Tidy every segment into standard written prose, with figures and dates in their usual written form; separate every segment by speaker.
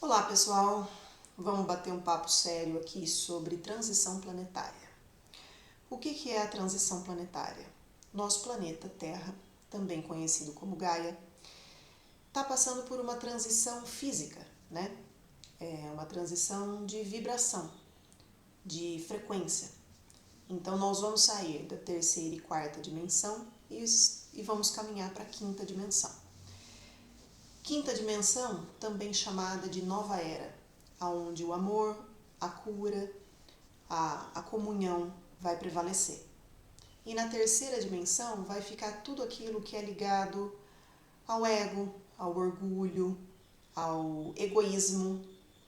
Speaker 1: Olá pessoal, vamos bater um papo sério aqui sobre transição planetária. O que é a transição planetária? Nosso planeta Terra, também conhecido como Gaia, está passando por uma transição física, né? É uma transição de vibração, de frequência. Então nós vamos sair da terceira e quarta dimensão e vamos caminhar para a quinta dimensão. Quinta dimensão, também chamada de nova era, onde o amor, a cura, a comunhão vai prevalecer. E na terceira dimensão vai ficar tudo aquilo que é ligado ao ego, ao orgulho, ao egoísmo,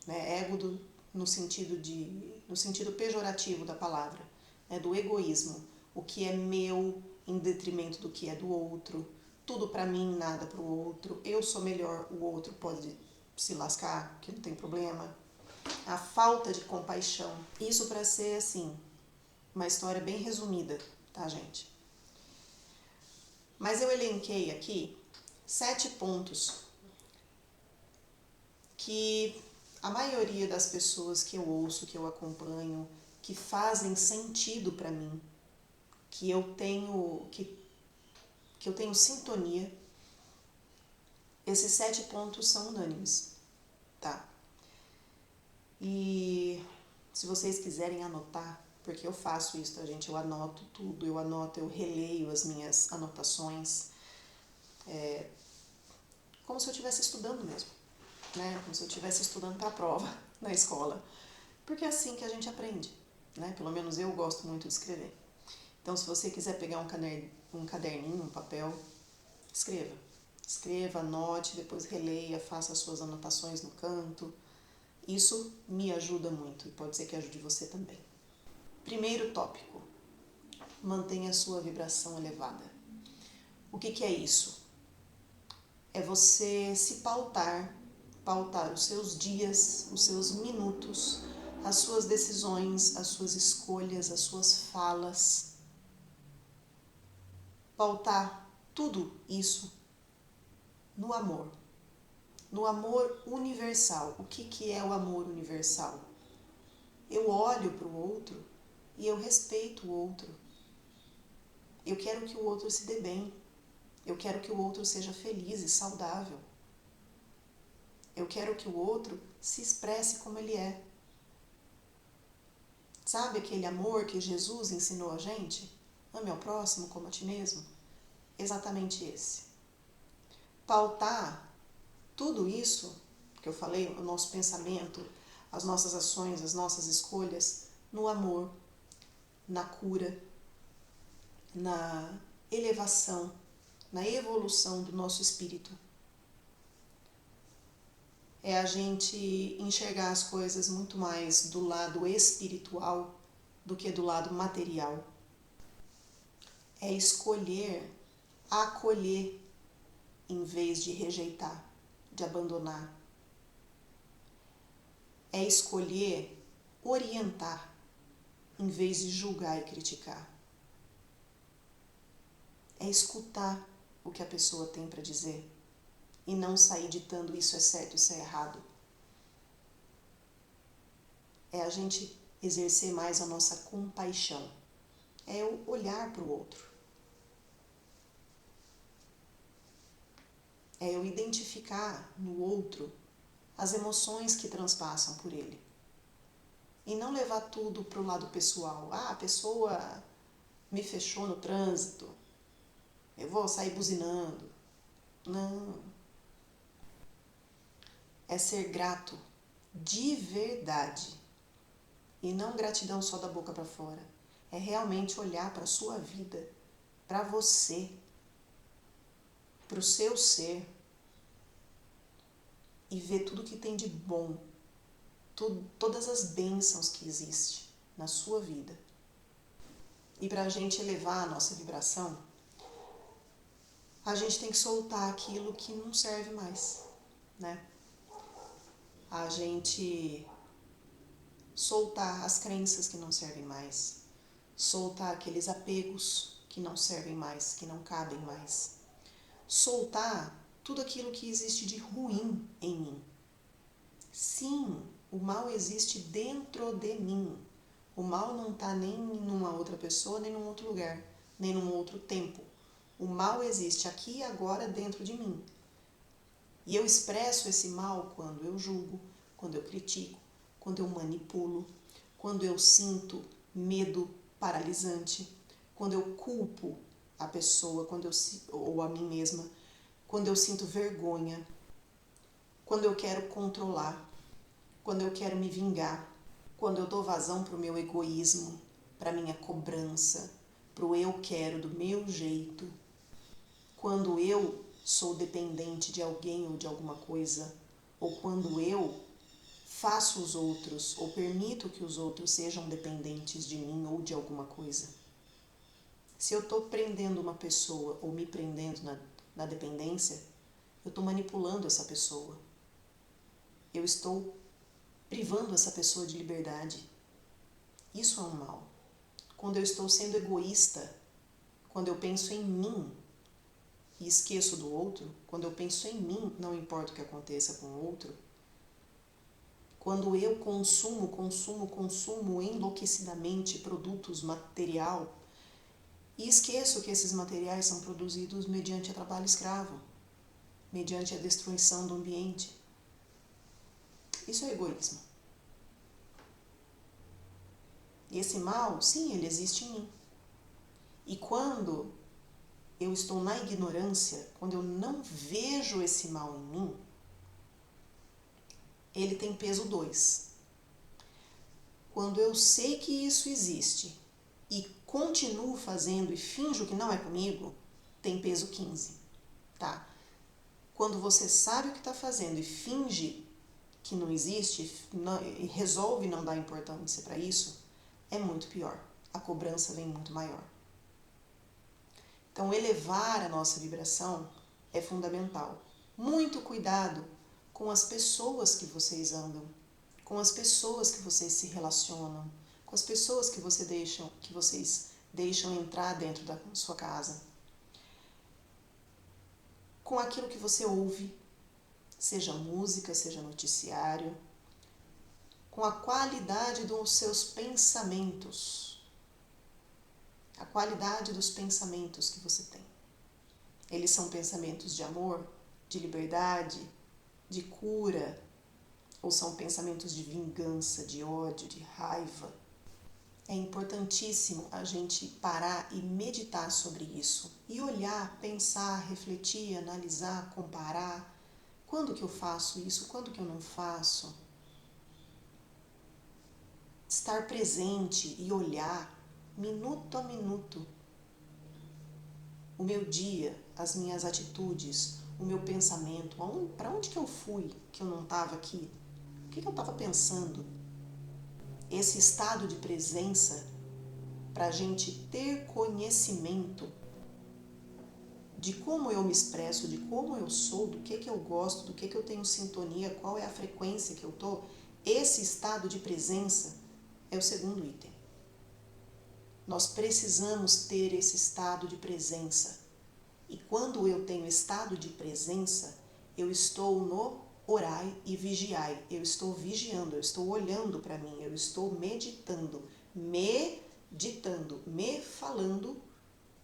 Speaker 1: né? Ego no sentido pejorativo da palavra, né? Do egoísmo, o que é meu em detrimento do que é do outro, tudo para mim, nada para o outro, eu sou melhor, o outro pode se lascar, que não tem problema. A falta de compaixão, isso para ser assim, uma história bem resumida, tá, gente? Mas eu elenquei aqui 7 pontos que a maioria das pessoas que eu ouço, que eu acompanho, que fazem sentido para mim, que eu tenho sintonia, esses 7 pontos são unânimes, tá? E se vocês quiserem anotar, porque eu faço isso, tá, gente? Eu anoto tudo, eu releio as minhas anotações, como se eu estivesse estudando mesmo, né? Como se eu estivesse estudando para a prova na escola. Porque é assim que a gente aprende, né? Pelo menos eu gosto muito de escrever. Então, se você quiser pegar um caderninho, um papel, escreva. Escreva, anote, depois releia, faça as suas anotações no canto. Isso me ajuda muito e pode ser que ajude você também. Primeiro tópico, mantenha a sua vibração elevada. O que é isso? É você se pautar os seus dias, os seus minutos, as suas decisões, as suas escolhas, as suas falas. Pautar tudo isso no amor universal. O que é o amor universal? Eu olho para o outro e eu respeito o outro. Eu quero que o outro se dê bem. Eu quero que o outro seja feliz e saudável. Eu quero que o outro se expresse como ele é. Sabe aquele amor que Jesus ensinou a gente? Ame ao próximo como a ti mesmo? Exatamente esse. Pautar tudo isso que eu falei, o nosso pensamento, as nossas ações, as nossas escolhas, no amor, na cura, na elevação, na evolução do nosso espírito. É a gente enxergar as coisas muito mais do lado espiritual do que do lado material. É escolher acolher em vez de rejeitar, de abandonar. É escolher orientar em vez de julgar e criticar. É escutar o que a pessoa tem para dizer e não sair ditando isso é certo, isso é errado. É a gente exercer mais a nossa compaixão. É o olhar para o outro. É eu identificar no outro as emoções que transpassam por ele. E não levar tudo para o lado pessoal. Ah, a pessoa me fechou no trânsito, eu vou sair buzinando. Não. É ser grato de verdade. E não gratidão só da boca para fora. É realmente olhar para a sua vida, para você, para o seu ser e ver tudo que tem de bom, todas as bênçãos que existem na sua vida. E para a gente elevar a nossa vibração, a gente tem que soltar aquilo que não serve mais, né? A gente soltar as crenças que não servem mais, soltar aqueles apegos que não servem mais, que não cabem mais, soltar tudo aquilo que existe de ruim em mim, sim, o mal existe dentro de mim. O mal não está nem numa outra pessoa, nem num outro lugar, nem num outro tempo. O mal existe aqui e agora dentro de mim. E eu expresso esse mal quando eu julgo, quando eu critico, quando eu manipulo, quando eu sinto medo paralisante, quando eu culpo a pessoa, ou a mim mesma, quando eu sinto vergonha, quando eu quero controlar, quando eu quero me vingar, quando eu dou vazão para o meu egoísmo, para a minha cobrança, para o eu quero do meu jeito, quando eu sou dependente de alguém ou de alguma coisa, ou quando eu faço os outros ou permito que os outros sejam dependentes de mim ou de alguma coisa. Se eu estou prendendo uma pessoa ou me prendendo na dependência, eu estou manipulando essa pessoa. Eu estou privando essa pessoa de liberdade. Isso é um mal. Quando eu estou sendo egoísta, quando eu penso em mim e esqueço do outro, quando eu penso em mim, não importa o que aconteça com o outro, quando eu consumo enlouquecidamente produtos material e esqueço que esses materiais são produzidos mediante a trabalho escravo, mediante a destruição do ambiente. Isso é egoísmo. E esse mal, sim, ele existe em mim. E quando eu estou na ignorância, quando eu não vejo esse mal em mim, ele tem peso 2. Quando eu sei que isso existe e continuo fazendo e finjo que não é comigo, tem peso 15, tá? Quando você sabe o que está fazendo e finge que não existe e resolve não dar importância para isso, é muito pior. A cobrança vem muito maior. Então, elevar a nossa vibração é fundamental. Muito cuidado com as pessoas que vocês andam, com as pessoas que vocês se relacionam, com as pessoas que vocês deixam entrar dentro da sua casa, com aquilo que você ouve, seja música, seja noticiário, com a qualidade dos seus pensamentos, a qualidade dos pensamentos que você tem. Eles são pensamentos de amor, de liberdade, de cura, ou são pensamentos de vingança, de ódio, de raiva? É importantíssimo a gente parar e meditar sobre isso. E olhar, pensar, refletir, analisar, comparar. Quando que eu faço isso? Quando que eu não faço? Estar presente e olhar, minuto a minuto, o meu dia, as minhas atitudes, o meu pensamento, para onde que eu fui que eu não estava aqui? O que eu estava pensando? Esse estado de presença, para a gente ter conhecimento de como eu me expresso, de como eu sou, do que eu gosto, do que eu tenho sintonia, qual é a frequência que eu estou, esse estado de presença é o segundo item. Nós precisamos ter esse estado de presença. E quando eu tenho estado de presença, eu estou no orai e vigiai. Eu estou vigiando, eu estou olhando para mim, eu estou meditando, me falando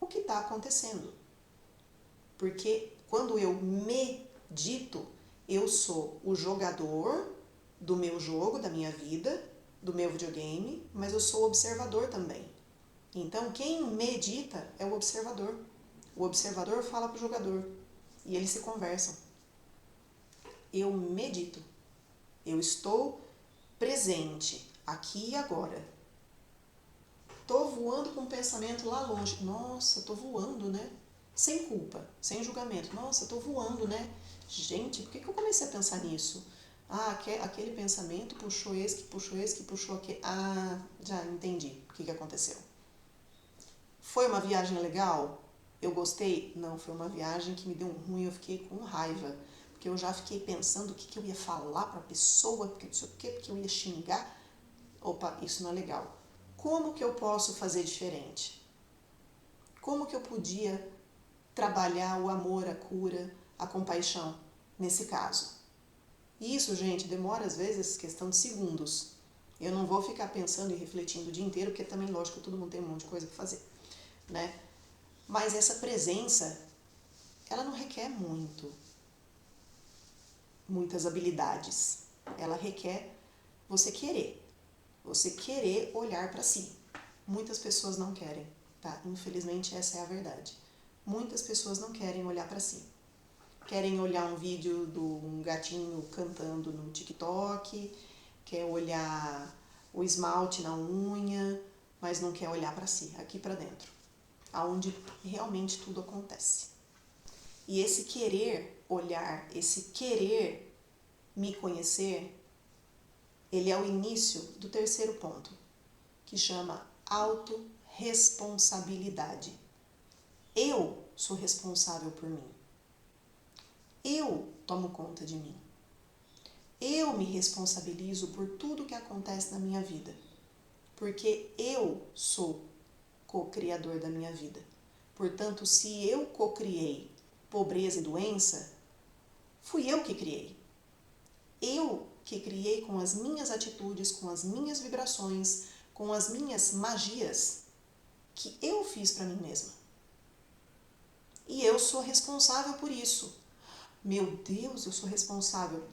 Speaker 1: o que está acontecendo. Porque quando eu medito, eu sou o jogador do meu jogo, da minha vida, do meu videogame, mas eu sou o observador também. Então, quem medita é o observador. O observador fala para o jogador e eles se conversam. Eu medito. Eu estou presente, aqui e agora. Estou voando com o pensamento lá longe. Nossa, estou voando, né? Sem culpa, sem julgamento. Nossa, estou voando, né? Gente, por que eu comecei a pensar nisso? Ah, aquele pensamento puxou esse, que puxou aquele. Ah, já entendi o que aconteceu. Foi uma viagem legal? Eu gostei? Não, foi uma viagem que me deu um ruim, eu fiquei com raiva. Porque eu já fiquei pensando o que eu ia falar para a pessoa, porque não sei o quê, porque eu ia xingar. Opa, isso não é legal. Como que eu posso fazer diferente? Como que eu podia trabalhar o amor, a cura, a compaixão nesse caso? E isso, gente, demora às vezes questão de segundos. Eu não vou ficar pensando e refletindo o dia inteiro, porque também, lógico, todo mundo tem um monte de coisa para fazer, né? Mas essa presença, ela não requer muitas habilidades. Ela requer você querer olhar para si. Muitas pessoas não querem, tá? Infelizmente, essa é a verdade. Muitas pessoas não querem olhar para si. Querem olhar um vídeo de um gatinho cantando no TikTok, quer olhar o esmalte na unha, mas não quer olhar para si, aqui para dentro, aonde realmente tudo acontece. E esse querer olhar, esse querer me conhecer, ele é o início do terceiro ponto, que chama autorresponsabilidade. Eu sou responsável por mim. Eu tomo conta de mim. Eu me responsabilizo por tudo que acontece na minha vida, porque eu sou co-criador da minha vida. Portanto, se eu co-criei pobreza e doença, fui eu que criei. Eu que criei com as minhas atitudes, com as minhas vibrações, com as minhas magias, que eu fiz para mim mesma. E eu sou responsável por isso. Meu Deus, eu sou responsável.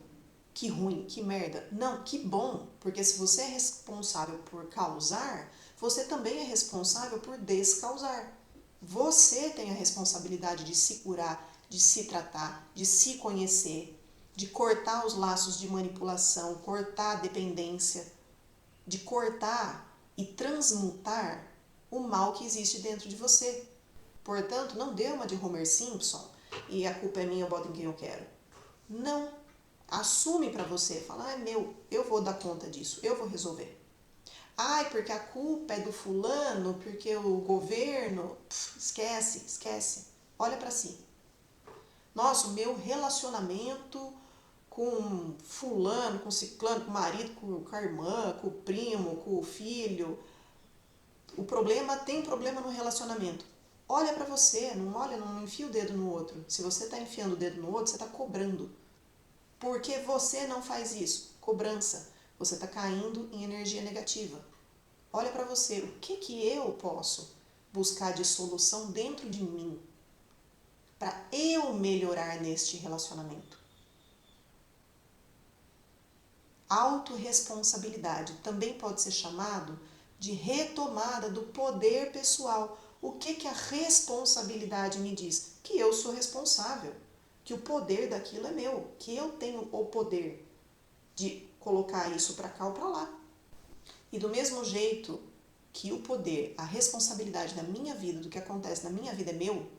Speaker 1: Que ruim, que merda. Não, que bom, porque se você é responsável por causar, você também é responsável por descausar. Você tem a responsabilidade de se curar, de se tratar, de se conhecer, de cortar os laços de manipulação, cortar a dependência, de cortar e transmutar o mal que existe dentro de você. Portanto, não dê uma de Homer Simpson e a culpa é minha, eu boto em quem eu quero. Não. Assume para você, fala, é meu, eu vou dar conta disso, eu vou resolver. Ai, porque a culpa é do fulano, porque o governo, esquece. Olha para si. Nossa, o meu relacionamento com fulano, com ciclano, com o marido, com a irmã, com o primo, com o filho. Tem problema no relacionamento. Olha para você, não enfia o dedo no outro. Se você está enfiando o dedo no outro, você está cobrando. Por que você não faz isso? Cobrança. Você está caindo em energia negativa. Olha para você, o que eu posso buscar de solução dentro de mim para eu melhorar neste relacionamento? Autorresponsabilidade também pode ser chamado de retomada do poder pessoal. O que a responsabilidade me diz? Que eu sou responsável, que o poder daquilo é meu, que eu tenho o poder de colocar isso para cá ou para lá. E do mesmo jeito que o poder, a responsabilidade da minha vida, do que acontece na minha vida é meu,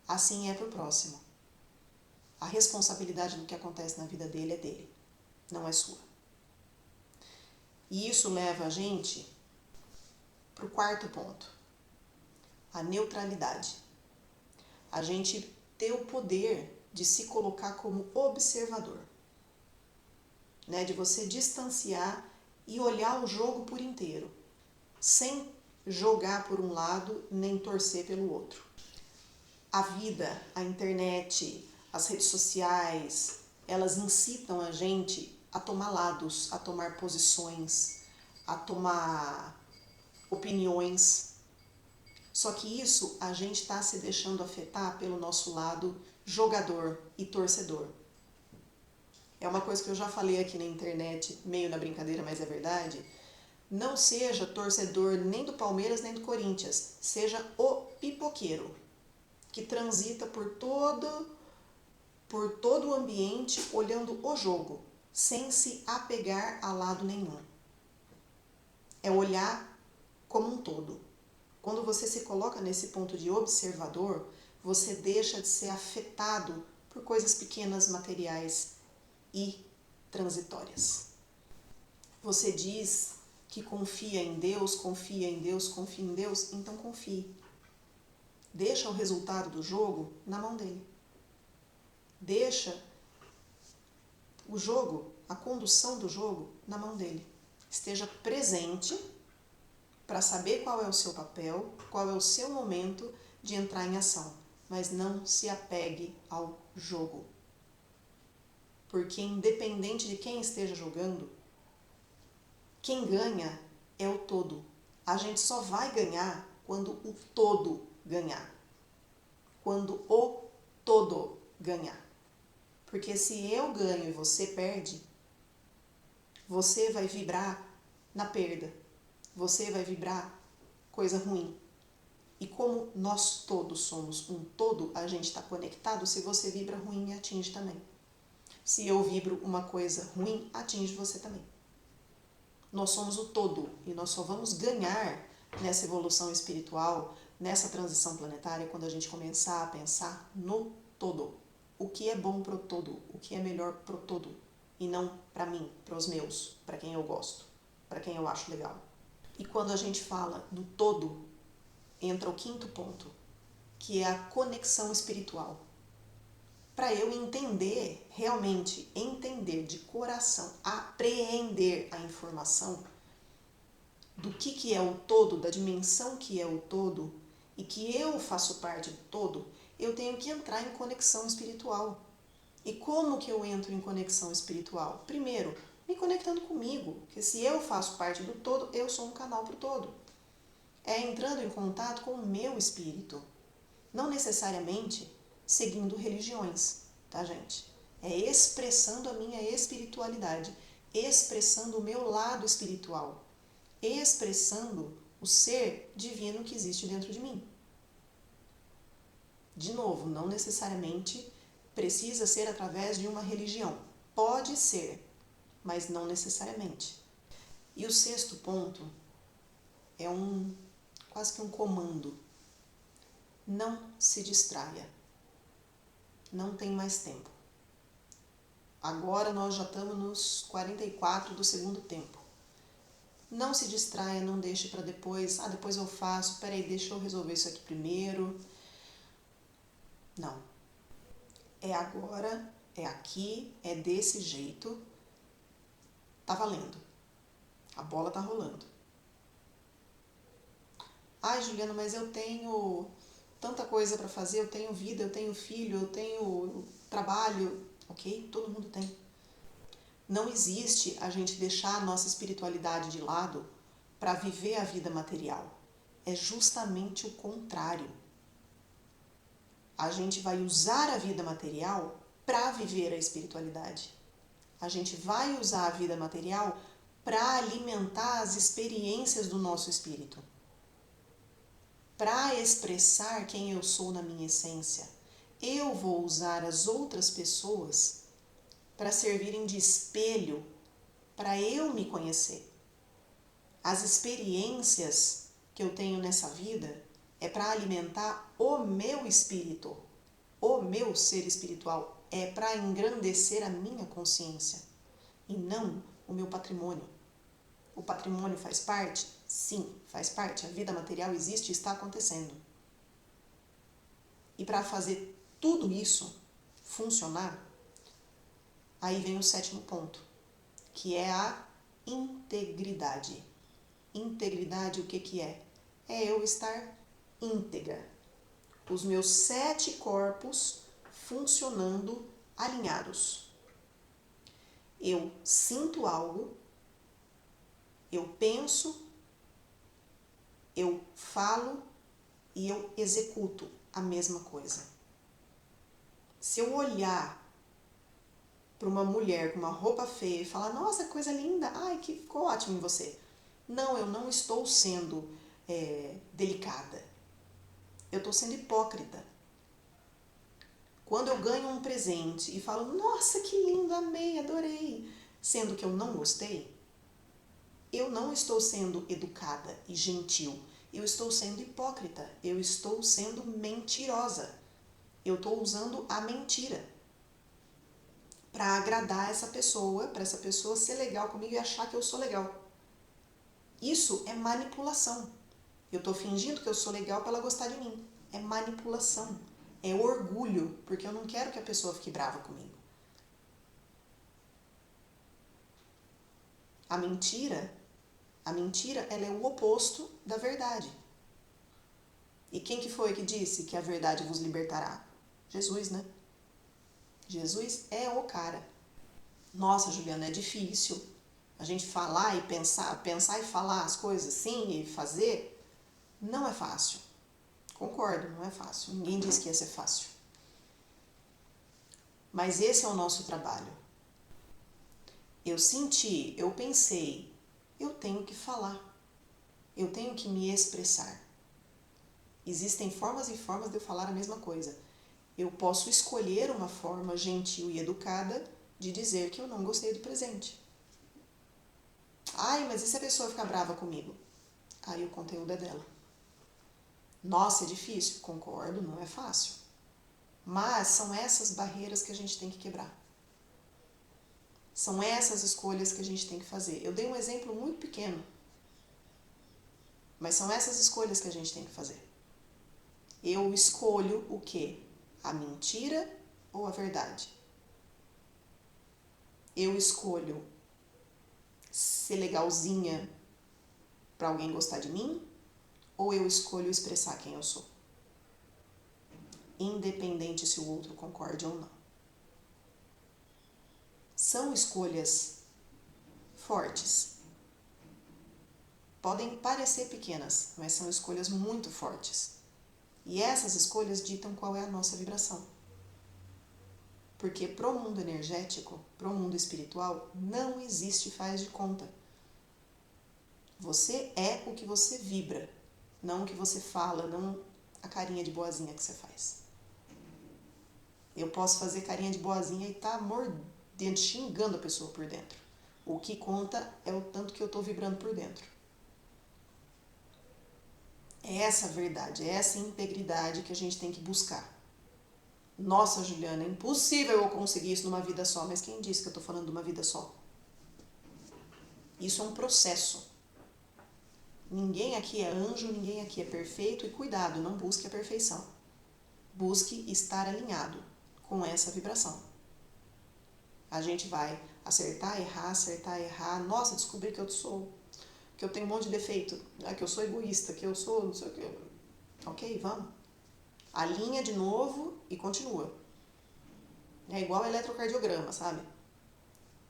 Speaker 1: assim é para o próximo. A responsabilidade do que acontece na vida dele é dele, não é sua. E isso leva a gente para o quarto ponto, a neutralidade. A gente ter o poder de se colocar como observador, né? De você distanciar e olhar o jogo por inteiro, sem jogar por um lado nem torcer pelo outro. A vida, a internet, as redes sociais, elas incitam a gente a tomar lados, a tomar posições, a tomar opiniões. Só que isso a gente está se deixando afetar pelo nosso lado jogador e torcedor. É uma coisa que eu já falei aqui na internet, meio na brincadeira, mas é verdade. Não seja torcedor nem do Palmeiras nem do Corinthians. Seja o pipoqueiro, que transita por todo o ambiente olhando o jogo, sem se apegar a lado nenhum. É olhar como um todo. Quando você se coloca nesse ponto de observador, você deixa de ser afetado por coisas pequenas, materiais e transitórias. Você diz que confia em Deus, então confie. Deixa o resultado do jogo na mão dele. Deixa o jogo, a condução do jogo na mão dele. Esteja presente para saber qual é o seu papel, qual é o seu momento de entrar em ação, mas não se apegue ao jogo. Porque independente de quem esteja jogando, quem ganha é o todo. A gente só vai ganhar quando o todo ganhar. Quando o todo ganhar. Porque se eu ganho e você perde, você vai vibrar na perda. Você vai vibrar coisa ruim. E como nós todos somos um todo, a gente está conectado. Se você vibra ruim, me atinge também. Se eu vibro uma coisa ruim, atinge você também. Nós somos o todo e nós só vamos ganhar nessa evolução espiritual, nessa transição planetária, quando a gente começar a pensar no todo. O que é bom pro todo, o que é melhor pro todo. E não para mim, para os meus, para quem eu gosto, para quem eu acho legal. E quando a gente fala no todo, entra o quinto ponto, que é a conexão espiritual. Para eu entender, realmente entender de coração, apreender a informação do que é o todo, da dimensão que é o todo e que eu faço parte do todo, eu tenho que entrar em conexão espiritual. E como que eu entro em conexão espiritual? Primeiro, me conectando comigo, porque se eu faço parte do todo, eu sou um canal para o todo. É entrando em contato com o meu espírito, não necessariamente seguindo religiões, tá, gente? É expressando a minha espiritualidade, expressando o meu lado espiritual, expressando o ser divino que existe dentro de mim. De novo, não necessariamente precisa ser através de uma religião. Pode ser, mas não necessariamente. E o sexto ponto é quase que um comando. Não se distraia. Não tem mais tempo. Agora nós já estamos nos 44 do segundo tempo. Não se distraia, não deixe para depois. Depois eu faço. Peraí, deixa eu resolver isso aqui primeiro. Não. É agora, é aqui, é desse jeito. Tá valendo. A bola tá rolando. Juliana, mas eu tenho tanta coisa para fazer, eu tenho vida, eu tenho filho, eu tenho trabalho. Ok? Todo mundo tem. Não existe a gente deixar a nossa espiritualidade de lado para viver a vida material. É justamente o contrário. A gente vai usar a vida material para viver a espiritualidade. A gente vai usar a vida material para alimentar as experiências do nosso espírito. Para expressar quem eu sou na minha essência. Eu vou usar as outras pessoas para servirem de espelho, para eu me conhecer. As experiências que eu tenho nessa vida é para alimentar o meu espírito, o meu ser espiritual, é para engrandecer a minha consciência e não o meu patrimônio. O patrimônio faz parte? Sim, faz parte. A vida material existe e está acontecendo. E para fazer tudo isso funcionar, aí vem o sétimo ponto, que é a integridade. Integridade, o que é? É eu estar íntegra. Os meus 7 corpos funcionando alinhados. Eu sinto algo, eu penso, eu falo e eu executo a mesma coisa. Se eu olhar para uma mulher com uma roupa feia e falar, nossa, coisa linda, que ficou ótimo em você. Não, eu não estou sendo delicada. Eu estou sendo hipócrita. Quando eu ganho um presente e falo, nossa, que lindo, amei, adorei, sendo que eu não gostei, eu não estou sendo educada e gentil. Eu estou sendo hipócrita. Eu estou sendo mentirosa. Eu estou usando a mentira para agradar essa pessoa, para essa pessoa ser legal comigo e achar que eu sou legal. Isso é manipulação. Eu estou fingindo que eu sou legal para ela gostar de mim. É manipulação. É orgulho, porque eu não quero que a pessoa fique brava comigo. A mentira, ela é o oposto da verdade. E quem que foi que disse que a verdade vos libertará? Jesus, né? Jesus é o cara. Nossa, Juliana, é difícil a gente falar e pensar e falar as coisas assim e fazer. Não é fácil. Concordo, não é fácil. Ninguém disse que ia ser fácil. Mas esse é o nosso trabalho. Eu senti, eu pensei, eu tenho que falar. Eu tenho que me expressar. Existem formas e formas de eu falar a mesma coisa. Eu posso escolher uma forma gentil e educada de dizer que eu não gostei do presente. Ai, mas e se a pessoa ficar brava comigo? Aí o conteúdo é dela. Nossa, é difícil. Concordo, não é fácil. Mas são essas barreiras que a gente tem que quebrar. São essas escolhas que a gente tem que fazer. Eu dei um exemplo muito pequeno, mas são essas escolhas que a gente tem que fazer. Eu escolho o quê? A mentira ou a verdade? Eu escolho ser legalzinha para alguém gostar de mim ou eu escolho expressar quem eu sou? Independente se o outro concorde ou não. São escolhas fortes. Podem parecer pequenas, mas são escolhas muito fortes. E essas escolhas ditam qual é a nossa vibração. Porque pro mundo energético, pro mundo espiritual, não existe faz de conta. Você é o que você vibra, não o que você fala, não a carinha de boazinha que você faz. Eu posso fazer carinha de boazinha e tá mordendo, xingando a pessoa por dentro. O que conta é o tanto que eu tô vibrando por dentro. É essa a verdade, é essa integridade que a gente tem que buscar. Nossa, Juliana, é impossível eu conseguir isso numa vida só. Mas quem disse que eu tô falando de uma vida só? Isso é um processo. Ninguém aqui é anjo, ninguém aqui é perfeito e cuidado, não busque a perfeição. Busque estar alinhado com essa vibração. A gente vai acertar, errar. Nossa, descobri que eu tenho um monte de defeito, que eu sou egoísta, que eu sou não sei o que. Ok, vamos. Alinha de novo e continua. É igual eletrocardiograma, sabe?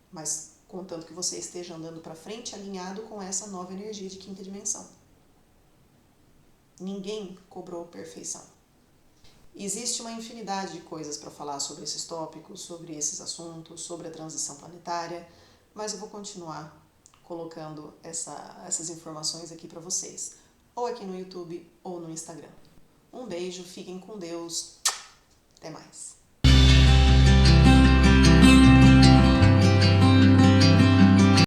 Speaker 1: Mas contanto que você esteja andando para frente alinhado com essa nova energia de quinta dimensão. Ninguém cobrou perfeição. Existe uma infinidade de coisas para falar sobre esses tópicos, sobre esses assuntos, sobre a transição planetária, mas eu vou continuar colocando essas informações aqui para vocês, ou aqui no YouTube ou no Instagram. Um beijo, fiquem com Deus, até mais.